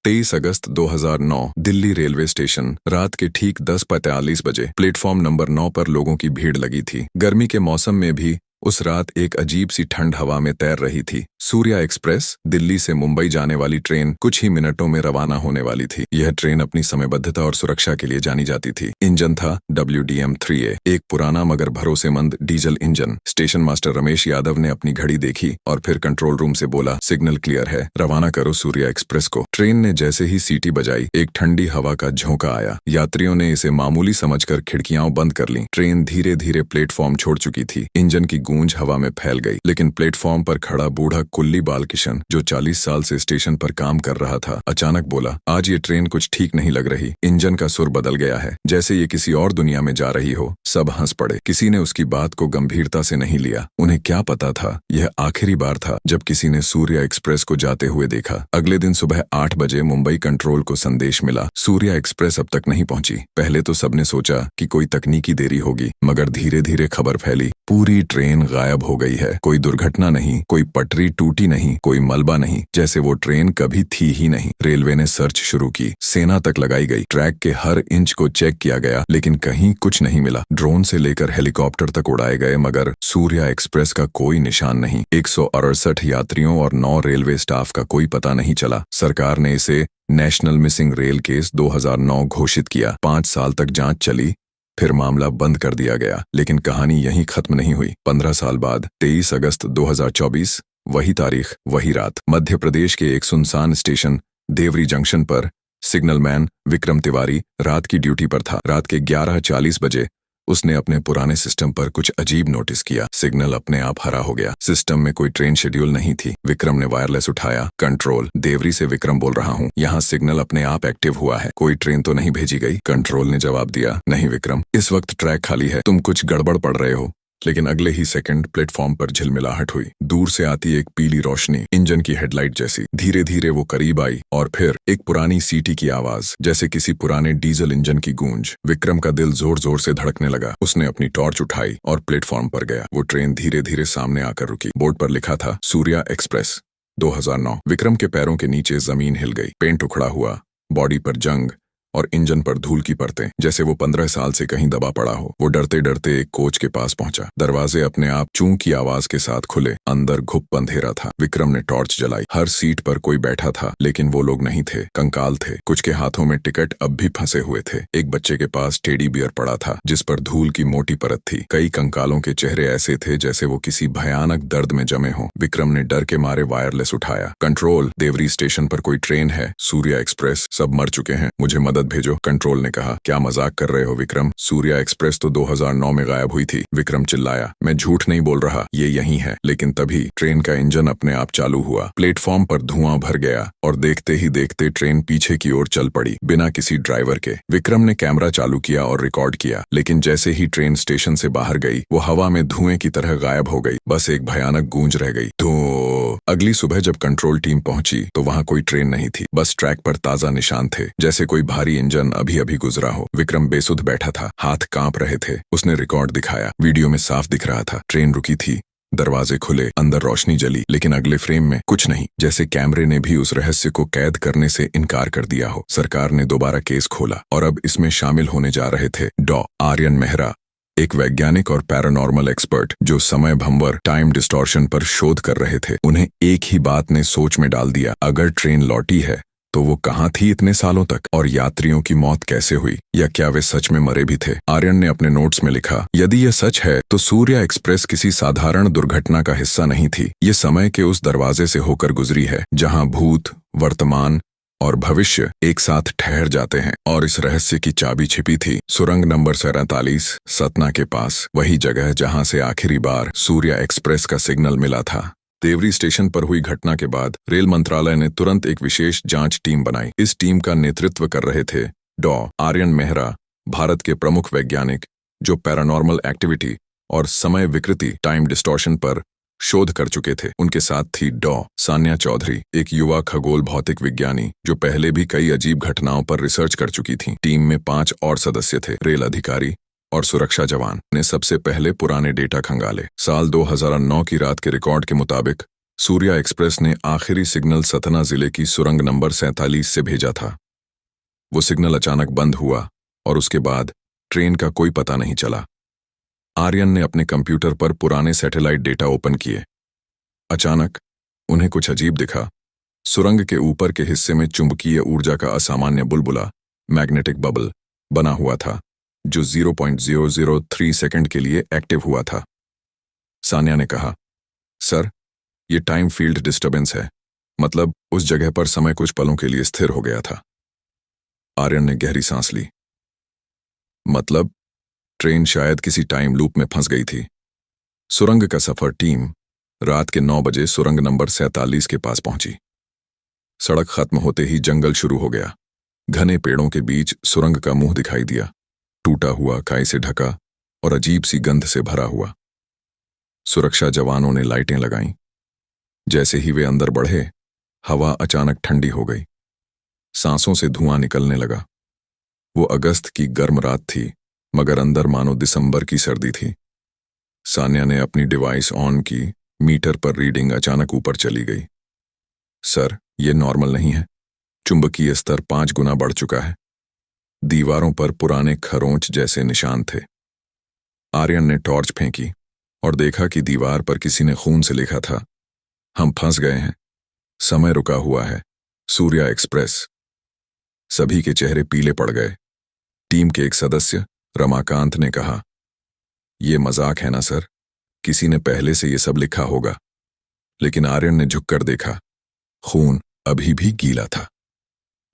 23 अगस्त 2009 Delhi railway station. रात के ठीक 10:45 बजे प्लेटफॉर्म नंबर 9 पर लोगों की भीड़ लगी थी। गर्मी के मौसम में भी उस रात एक अजीब सी ठंड हवा में तैर रही थी। सूर्या एक्सप्रेस, दिल्ली से मुंबई जाने वाली ट्रेन, कुछ ही मिनटों में रवाना होने वाली थी। यह ट्रेन अपनी समयबद्धता और सुरक्षा के लिए जानी जाती थी। इंजन था WDM-3A, एक पुराना मगर भरोसेमंद diesel engine. Station master Ramesh Yadav ने अपनी घड़ी देखी और फिर कंट्रोल रूम से बोला, सिग्नल क्लियर है, रवाना करो सूर्या एक्सप्रेस को। ट्रेन ने जैसे ही सीटी बजाई, एक ठंडी हवा का झोंका आया। यात्रियों ने इसे मामूली समझकर खिड़कियां बंद कर लीं। ट्रेन धीरे धीरे प्लेटफॉर्म छोड़ चुकी थी। इंजन की गूंज हवा में फैल गई, लेकिन प्लेटफॉर्म पर खड़ा बूढ़ा कुल्ली बालकिशन, जो 40 साल से स्टेशन पर काम कर रहा था, अचानक बोला, आज ये ट्रेन कुछ ठीक नहीं लग रही। इंजन का सुर बदल गया है, जैसे ये किसी और दुनिया में जा रही हो। सब हंस पड़े। किसी ने उसकी बात को गंभीरता से नहीं लिया। उन्हें क्या पता था, यह आखिरी बार था जब किसी ने सूर्या एक्सप्रेस को जाते हुए देखा। अगले दिन सुबह 8 बजे मुंबई कंट्रोल को संदेश मिला, सूर्या एक्सप्रेस अब तक नहीं पहुंची। पहले तो सबने सोचा कि कोई तकनीकी देरी होगी, मगर धीरे धीरे खबर फैली, पूरी ट्रेन गायब हो गई है। कोई दुर्घटना नहीं, कोई पटरी टूटी नहीं, कोई मलबा नहीं, जैसे वो ट्रेन कभी थी ही नहीं। रेलवे ने सर्च शुरू की, सेना तक लगाई गई, ट्रैक के हर इंच को चेक किया गया, लेकिन कहीं कुछ नहीं मिला। ड्रोन से लेकर हेलीकॉप्टर तक उड़ाए गए, मगर सूर्या एक्सप्रेस का कोई निशान नहीं। 168 यात्रियों और 9 रेलवे स्टाफ का कोई पता नहीं चला। सरकार ने इसे नेशनल मिसिंग रेल केस 2009 घोषित किया। 5 साल तक जांच चली, फिर मामला बंद कर दिया गया। लेकिन कहानी यहीं खत्म नहीं हुई। 15 साल बाद 23 अगस्त 2024, वही तारीख, वही रात, मध्य प्रदेश के एक सुनसान स्टेशन देवरी जंक्शन पर सिग्नलमैन विक्रम तिवारी रात की ड्यूटी पर था। रात के 11:40 बजे उसने अपने पुराने सिस्टम पर कुछ अजीब नोटिस किया। सिग्नल अपने आप हरा हो गया। सिस्टम में कोई ट्रेन शेड्यूल नहीं थी। विक्रम ने वायरलेस उठाया, कंट्रोल, देवरी से विक्रम बोल रहा हूँ, यहाँ सिग्नल अपने आप एक्टिव हुआ है, कोई ट्रेन तो नहीं भेजी गई। कंट्रोल ने जवाब दिया, नहीं विक्रम, इस वक्त ट्रैक खाली है, तुम कुछ गड़बड़ पढ़ रहे हो। लेकिन अगले ही सेकंड प्लेटफॉर्म पर झिलमिलाहट हुई। दूर से आती एक पीली रोशनी, इंजन की हेडलाइट जैसी। धीरे धीरे वो करीब आई और फिर एक पुरानी सीटी की आवाज, जैसे किसी पुराने डीजल इंजन की गूंज। विक्रम का दिल जोर जोर से धड़कने लगा। उसने अपनी टॉर्च उठाई और प्लेटफॉर्म पर गया। वो ट्रेन धीरे धीरे सामने आकर रुकी। बोर्ड पर लिखा था, सूर्या एक्सप्रेस 2009। विक्रम के पैरों के नीचे जमीन हिल गई। पेंट उखड़ा हुआ, बॉडी पर जंग और इंजन पर धूल की परतें, जैसे वो 15 साल से कहीं दबा पड़ा हो। वो डरते डरते एक कोच के पास पहुंचा। दरवाजे अपने आप चूं की आवाज के साथ खुले। अंदर घुप अंधेरा था। विक्रम ने टॉर्च जलाई। हर सीट पर कोई बैठा था, लेकिन वो लोग नहीं थे, कंकाल थे। कुछ के हाथों में टिकट अब भी फंसे हुए थे। एक बच्चे के पास टेडी बियर पड़ा था, जिस पर धूल की मोटी परत थी। कई कंकालों के चेहरे ऐसे थे जैसे वो किसी भयानक दर्द में जमे हों। विक्रम ने डर के मारे वायरलेस उठाया, कंट्रोल, देवरी स्टेशन पर कोई ट्रेन है, सूर्या एक्सप्रेस, सब मर चुके हैं, मुझे मदद भेजो। कंट्रोल ने कहा, क्या मजाक कर रहे हो विक्रम, सूर्या एक्सप्रेस तो 2009 में गायब हुई थी। विक्रम चिल्लाया, मैं झूठ नहीं बोल रहा, ये यही है। लेकिन तभी ट्रेन का इंजन अपने आप चालू हुआ। प्लेटफॉर्म पर धुआं भर गया और देखते ही देखते ट्रेन पीछे की ओर चल पड़ी, बिना किसी ड्राइवर के। विक्रम ने कैमरा चालू किया और रिकॉर्ड किया, लेकिन जैसे ही ट्रेन स्टेशन से बाहर गई, वो हवा में धुएं की तरह गायब हो गई। बस एक भयानक गूंज रह गई, धो। अगली सुबह जब कंट्रोल टीम पहुंची तो वहां कोई ट्रेन नहीं थी। बस ट्रैक पर ताजा निशान थे, जैसे कोई भारी इंजन अभी अभी गुजरा हो। विक्रम बेसुध बैठा था, हाथ कांप रहे थे। उसने रिकॉर्ड दिखाया। वीडियो में साफ दिख रहा था, ट्रेन रुकी थी, दरवाजे खुले, अंदर रोशनी जली, लेकिन अगले फ्रेम में कुछ नहीं, जैसे कैमरे ने भी उस रहस्य को कैद करने से इनकार कर दिया हो। सरकार ने दोबारा केस खोला और अब इसमें शामिल होने जा रहे थे डॉ. आर्यन मेहरा, एक वैज्ञानिक और पैरानॉर्मल एक्सपर्ट जो समय भंवर टाइम डिस्टॉर्शन पर शोध कर रहे थे। उन्हें एक ही बात ने सोच में डाल दिया, अगर ट्रेन लौटी है तो वो कहाँ थी इतने सालों तक, और यात्रियों की मौत कैसे हुई, या क्या वे सच में मरे भी थे। आर्यन ने अपने नोट्स में लिखा, यदि ये सच है तो सूर्या एक्सप्रेस किसी साधारण दुर्घटना का हिस्सा नहीं थी। ये समय के उस दरवाजे से होकर गुजरी है जहाँ भूत, वर्तमान और भविष्य एक साथ ठहर जाते हैं। और इस रहस्य की चाबी छिपी थी सुरंग नंबर 47 सतना के पास, वही जगह जहां से आखिरी बार सूर्या एक्सप्रेस का सिग्नल मिला था। देवरी स्टेशन पर हुई घटना के बाद रेल मंत्रालय ने तुरंत एक विशेष जांच टीम बनाई। इस टीम का नेतृत्व कर रहे थे डॉ. आर्यन मेहरा, भारत के प्रमुख वैज्ञानिक जो पैरानॉर्मल एक्टिविटी और समय विकृति टाइम डिस्टॉर्शन पर शोध कर चुके थे। उनके साथ थी डॉ. सान्या चौधरी, एक युवा खगोल भौतिक विज्ञानी जो पहले भी कई अजीब घटनाओं पर रिसर्च कर चुकी थी। टीम में 5 और सदस्य थे, रेल अधिकारी और सुरक्षा जवान ने सबसे पहले पुराने डेटा खंगाले। साल 2009 की रात के रिकॉर्ड के मुताबिक सूर्या एक्सप्रेस ने आखिरी सिग्नल सतना जिले की सुरंग नंबर 47 से भेजा था। वो सिग्नल अचानक बंद हुआ और उसके बाद ट्रेन का कोई पता नहीं चला। आर्यन ने अपने कंप्यूटर पर पुराने सैटेलाइट डेटा ओपन किए। अचानक उन्हें कुछ अजीब दिखा। सुरंग के ऊपर के हिस्से में चुंबकीय ऊर्जा का असामान्य बुलबुला, मैग्नेटिक बबल, बना हुआ था जो 0.003 सेकंड के लिए एक्टिव हुआ था। सान्या ने कहा, सर, ये टाइम फील्ड डिस्टर्बेंस है, मतलब उस जगह पर समय कुछ पलों के लिए स्थिर हो गया था। आर्यन ने गहरी सांस ली। मतलब ट्रेन शायद किसी टाइम लूप में फंस गई थी। सुरंग का सफर टीम रात के 9 बजे सुरंग नंबर 47 के पास पहुंची। सड़क खत्म होते ही जंगल शुरू हो गया। घने पेड़ों के बीच सुरंग का मुंह दिखाई दिया, टूटा हुआ, काई से ढका और अजीब सी गंध से भरा हुआ। सुरक्षा जवानों ने लाइटें लगाईं। जैसे ही वे अंदर बढ़े, हवा अचानक ठंडी हो गई। सांसों से धुआं निकलने लगा। वो अगस्त की गर्म रात थी, मगर अंदर मानो दिसंबर की सर्दी थी। सान्या ने अपनी डिवाइस ऑन की। मीटर पर रीडिंग अचानक ऊपर चली गई। सर, ये नॉर्मल नहीं है। चुंबकीय स्तर 5 गुना बढ़ चुका है। दीवारों पर पुराने खरोंच जैसे निशान थे। आर्यन ने टॉर्च फेंकी और देखा कि दीवार पर किसी ने खून से लिखा था, हम फंस गए हैं, समय रुका हुआ है, सूर्या एक्सप्रेस। सभी के चेहरे पीले पड़ गए। टीम के एक सदस्य रमाकांत ने कहा, यह मजाक है ना सर, किसी ने पहले से यह सब लिखा होगा। लेकिन आर्यन ने झुककर देखा, खून अभी भी गीला था।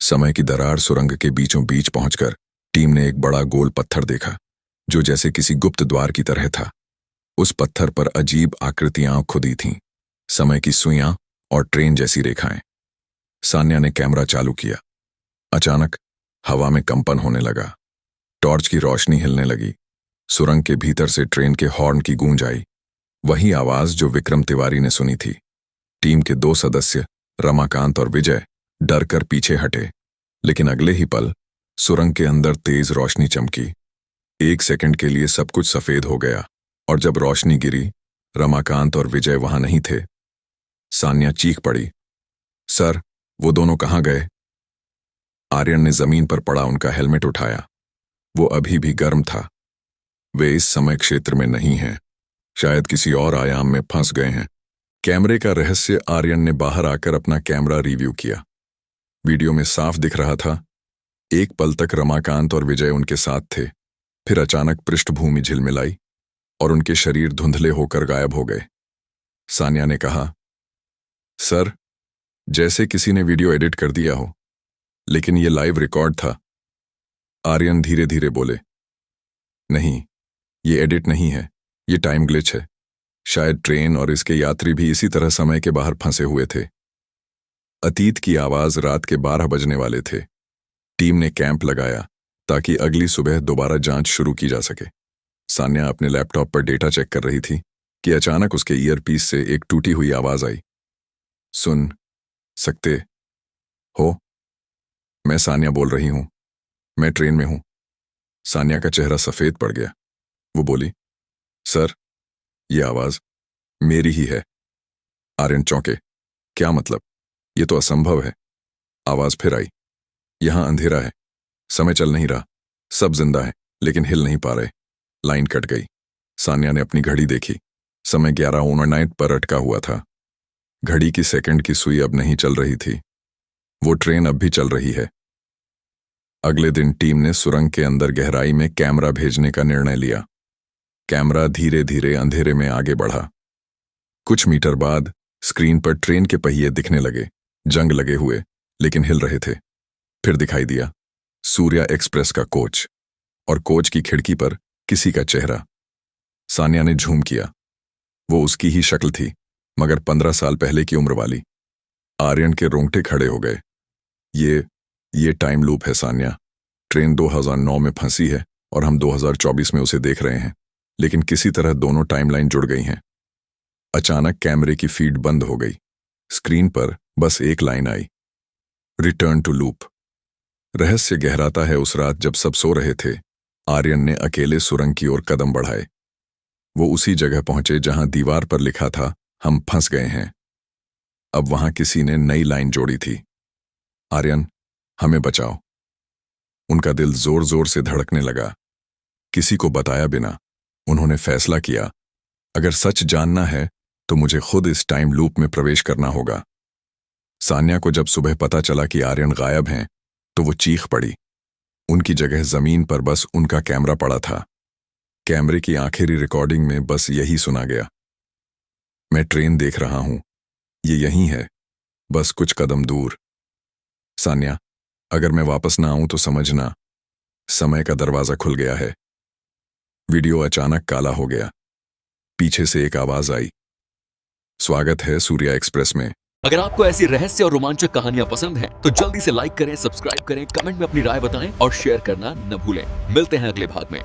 समय की दरार सुरंग के बीचों बीच पहुंचकर टीम ने एक बड़ा गोल पत्थर देखा जो जैसे किसी गुप्त द्वार की तरह था। उस पत्थर पर अजीब आकृतियां खुदी थीं, समय की सुइयां और ट्रेन जैसी रेखाएं। सान्या ने कैमरा चालू किया। अचानक हवा में कंपन होने लगा। टॉर्च की रोशनी हिलने लगी। सुरंग के भीतर से ट्रेन के हॉर्न की गूंज आई, वही आवाज जो विक्रम तिवारी ने सुनी थी। टीम के 2 सदस्य रमाकांत और विजय डरकर पीछे हटे, लेकिन अगले ही पल सुरंग के अंदर तेज रोशनी चमकी। 1 सेकंड के लिए सब कुछ सफेद हो गया और जब रोशनी गिरी, रमाकांत और विजय वहां नहीं थे। सान्या चीख पड़ी, सर, वो दोनों कहां गए? आर्यन ने जमीन पर पड़ा उनका हेलमेट उठाया। वो अभी भी गर्म था। वे इस समय क्षेत्र में नहीं हैं, शायद किसी और आयाम में फंस गए हैं। कैमरे का रहस्य। आर्यन ने बाहर आकर अपना कैमरा रिव्यू किया। वीडियो में साफ दिख रहा था, एक पल तक रमाकांत और विजय उनके साथ थे, फिर अचानक पृष्ठभूमि झिलमिलाई और उनके शरीर धुंधले होकर गायब हो गए। सान्या ने कहा, सर, जैसे किसी ने वीडियो एडिट कर दिया हो, लेकिन ये लाइव रिकॉर्ड था। आर्यन धीरे धीरे बोले, नहीं, ये एडिट नहीं है, ये टाइम ग्लिच है। शायद ट्रेन और इसके यात्री भी इसी तरह समय के बाहर फंसे हुए थे। अतीत की आवाज। रात के 12 बजने वाले थे। टीम ने कैंप लगाया ताकि अगली सुबह दोबारा जांच शुरू की जा सके। सान्या अपने लैपटॉप पर डेटा चेक कर रही थी कि अचानक उसके ईयरपीस से एक टूटी हुई आवाज आई, सुन सकते हो? मैं सान्या बोल रही हूं, मैं ट्रेन में हूं। सान्या का चेहरा सफेद पड़ गया। वो बोली, सर, ये आवाज मेरी ही है। आर्यन चौंके, क्या मतलब? ये तो असंभव है। आवाज फिर आई, यहां अंधेरा है, समय चल नहीं रहा, सब जिंदा है लेकिन हिल नहीं पा रहे। लाइन कट गई। सान्या ने अपनी घड़ी देखी। समय 11:09 पर अटका हुआ था। घड़ी की सेकंड की सुई अब नहीं चल रही थी। वो ट्रेन अब भी चल रही है। अगले दिन टीम ने सुरंग के अंदर गहराई में कैमरा भेजने का निर्णय लिया। कैमरा धीरे धीरे अंधेरे में आगे बढ़ा। कुछ मीटर बाद स्क्रीन पर ट्रेन के पहिए दिखने लगे, जंग लगे हुए लेकिन हिल रहे थे। फिर दिखाई दिया सूर्या एक्सप्रेस का कोच, और कोच की खिड़की पर किसी का चेहरा। सान्या ने झूम किया। वो उसकी ही शक्ल थी, मगर 15 साल पहले की उम्र वाली। आर्यन के रोंगटे खड़े हो गए। ये टाइम लूप है सान्या। ट्रेन 2009 में फंसी है और हम 2024 में उसे देख रहे हैं, लेकिन किसी तरह दोनों टाइमलाइन जुड़ गई हैं। अचानक कैमरे की फीड बंद हो गई। स्क्रीन पर बस एक लाइन आई, रिटर्न टू लूप। रहस्य गहराता है। उस रात जब सब सो रहे थे, आर्यन ने अकेले सुरंग की ओर कदम बढ़ाए। वो उसी जगह पहुंचे जहां दीवार पर लिखा था, हम फंस गए हैं। अब वहां किसी ने नई लाइन जोड़ी थी, आर्यन, हमें बचाओ। उनका दिल जोर जोर से धड़कने लगा। किसी को बताया बिना उन्होंने फैसला किया, अगर सच जानना है तो मुझे खुद इस टाइम लूप में प्रवेश करना होगा। सान्या को जब सुबह पता चला कि आर्यन गायब हैं, तो वो चीख पड़ी। उनकी जगह जमीन पर बस उनका कैमरा पड़ा था। कैमरे की आखिरी रिकॉर्डिंग में बस यही सुना गया, मैं ट्रेन देख रहा हूं, ये यहीं है, बस कुछ कदम दूर। सान्या, अगर मैं वापस ना आऊं तो समझना, समय का दरवाजा खुल गया है। वीडियो अचानक काला हो गया। पीछे से एक आवाज आई, स्वागत है सूर्या एक्सप्रेस में। अगर आपको ऐसी रहस्य और रोमांचक कहानियां पसंद हैं, तो जल्दी से लाइक करें, सब्सक्राइब करें, कमेंट में अपनी राय बताएं और शेयर करना न भूलें। मिलते हैं अगले भाग में।